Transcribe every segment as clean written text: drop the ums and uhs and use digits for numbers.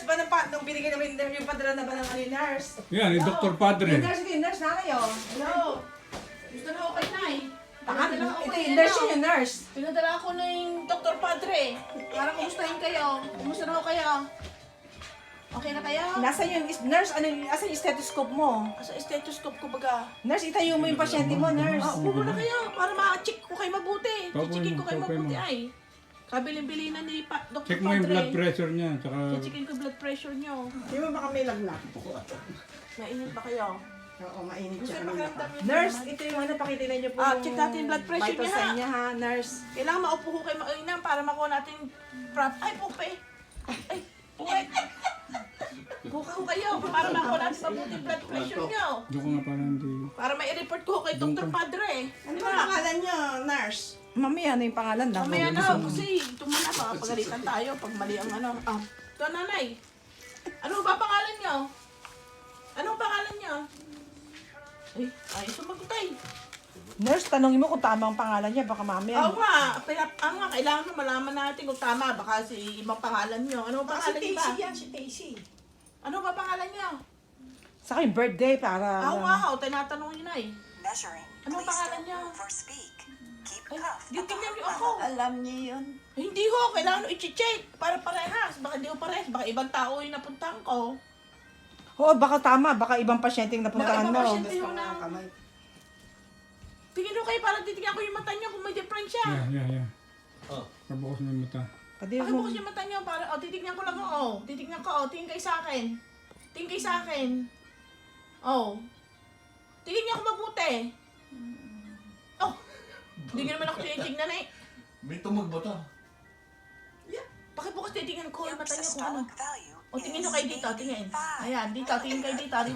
nurse ba nung binigyan namin yung padala na ba ng nurse? Yan, yung Dr. Padre. Yung nurse nanay oh. Hello. Gusto na ako kay Nay. Ito yung nurse yun, yung nurse. Pinadala ako na yung Dr. Padre. Para kumustahin kayo. Kumusta na ako kayo? Okay na kayo? Nasaan yung nurse? Asan yung stethoscope mo? Sa stethoscope ko baga. Nurse, itayo mo yung pasyente mo, nurse. Upo na kayo para ma-check ko kayo mabuti. Papoy Checkin mo, ko kayo papoy mabuti mo. ay. Kabilin-bili na ni Dr. Check mo yung blood Padre. pressure niya. Tsaka, Checkin ko blood pressure nyo. Di mo baka may lagnat? Mainit ba kayo? Oo, mainit Gusto siya yung kanina. pakiramdam niyo? Nurse, ito yung pakitinan niyo po check natin yung blood pressure vital niya, sign ha? niya ha, nurse. Kailangan maupo ko kayo mainam para makuha natin prop. Ay, pupe. Ay, pupe. Buka ko kayo para makuha natin mabuti blood pressure nyo. doon ko nga parang hindi. Para may i-report ko kay Dr. Padre. Ano ba pangalan niyo, nurse? Mamaya, ano yung pangalan daw? Mamaya na, kasi ito muna, baka pagalitan tayo pag mali ang ano. Ito nanay. Ano ba pangalan nyo? Anong pangalan nyo? Ay, sumagot ay. Nurse, tanongin mo kung tama ang pangalan niya, baka mamaya. Oo nga, kailangan na malaman natin kung tama. Baka si ibang pangalan nyo. Ano ba pangalan nyo ba? si Daisy. Ano ba pangalan nyo? Saka yung birthday para... Oo nga, tinatanong nyo na eh. Measuring. Anong Please pangalan don't niya? move or speak. Keep Ay, cuff di at the tingnan heart niyo ako. level. Alam niyo yun. Hindi ho, kailangan i-check. Para parehas. Baka di ko parehas. Baka ibang tao yung napuntahan ko. Oo, baka tama. Baka ibang pasyente yung napuntahan Baka mo. ibang pasyente yung na... Tingin nyo kayo para titignan ko yung mata nyo kung may diferensya. Yeah. Pabukas mo yung mata. Pwede mo. Pakibukas yung mata nyo para... titignan ko lang ho. Titignan ko. Tingin kayo sa akin. Tingin kayo sa akin. Tingin nyo ako mabuti. Hindi nyo naman ako tinitignan eh. May tumag ba ta? Pakibukas titignan ko Your yung mata nyo kung ano. systolic value Tingin is nyo kayo dito, tingin. 85. Ayan, dito, tingin kayo dito. Tingin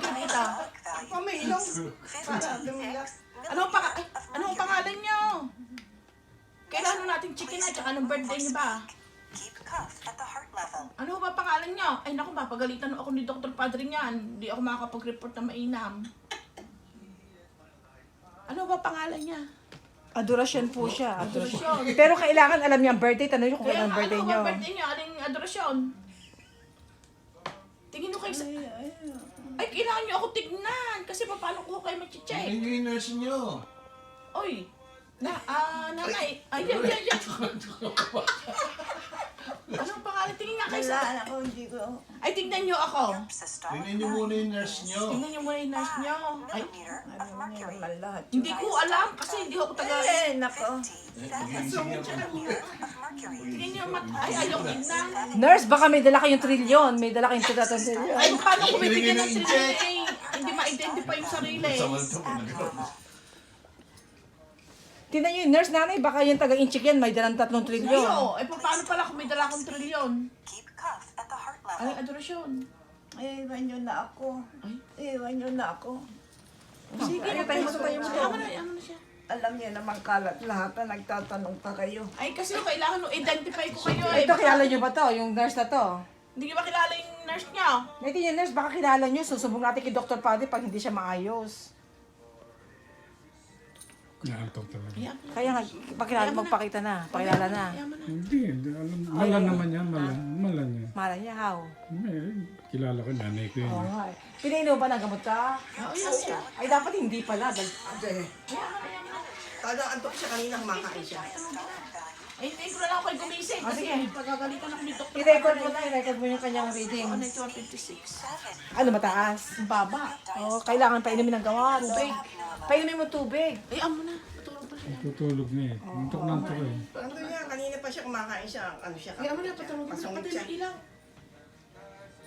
kayo dito. Systolic value may ilong. 56 Anong millimeters of pangalan mercury. nyo? Kailangan natin chicken na, tsaka anong birthday nyo ba? Keep cuff at the heart level. Ano ba pangalan nyo? Ay naku, mapagalitan ako ni Dr. Padre niyan. Hindi ako makakapag-report na mainam. Ano ba pangalan niya? Adorasyon po siya. Adorasyon. Pero kailangan alam niya ang birthday. Tanong niyo kung Kaya kailan ang birthday ano niyo. ba birthday niyo? Aling adorasyon? Tingin nyo kayo sa... Ay, kailangan nyo ako tignan. Kasi paano ko kayo mag-check? Ano yung nurse nyo? Oy! Nanay. Ay, yan. Anong pangalan? Tingin nga kayo sa... Wala ako, hindi ko. Ay, tignan nyo ako. Systolic Tingnan nyo muna yung nurse nyo. Tingnan nyo muna yung nurse nyo. Ay, millimeter of Alam niyo mercury. naman lahat. hindi ko alam kasi hindi ako taga... Nako. 57 millimeter of mercury. Tingnan nyo mat... Ay, ayaw tignan. Nurse, baka may dala kayong trilyon. May dala kayong trilyon. Ay, paano ko bibigyan ng Ibigay ng sarili? Hindi ma-identify yung sarili. Tingnan niyo yung nurse nanay. Baka yung taga-inchik yan. May dalang 3 trilyon. Ayo, eh paano pala kung may dala akong trilyon? Keep cuff at the heart Ay, level. adorasyon. Ay, iwan niyo na ako. Iwan niyo na ako. Sige, Ayaw tayo mo. Ayaw mo na siya. Alam niyo naman kalat lahat na nagtatanong pa kayo. Ay, kasi kailangan nung identify ko kayo eh. Ito, kilala niyo ba to? Yung nurse na to? Hindi niyo ba kilala yung nurse niyo? Ito yung nurse, baka kilala niyo. Susubong natin kay Dr. Padre pag hindi siya maayos. Naantok talaga. Ayan. Kaya nga, pakilala, magpakita na. Pakilala na. Ayaw mo na. Hindi alam. Mala naman yan, mala niya. Mala niya, how? Kilala ko, nanay ko yun. Oo nga eh. Pinainom ba ng gamot ka? Oo, yan siya. Ay, dapat hindi pala. Kada antok siya kanina, kumakain siya. Ay, hindi ko na lang ako gumising. Kasi sige. pagkagalitan ako ni Dr. I-record mo na, i-record mo yung kanyang Ako reading. na 256. Ano, mataas? Ang baba. Oo, kailangan painumin ng gamot. Tubig. Painumin mo tubig. Ay, amo na. Patulog pa siya. Tutulog na eh. Antok na antok eh. Ano niya, kanina pa siya kumakain siya. Ano siya? Ay, amo na. Patulog na. Pasungit Patay siya. ng ilaw.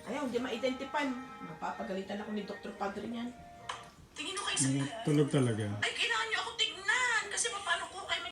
Ayaw, hindi ma-identify. Mapapagalitan ako ni Dr. Padre niyan. Tingin mo kayo sa... Tulog talaga. Ay,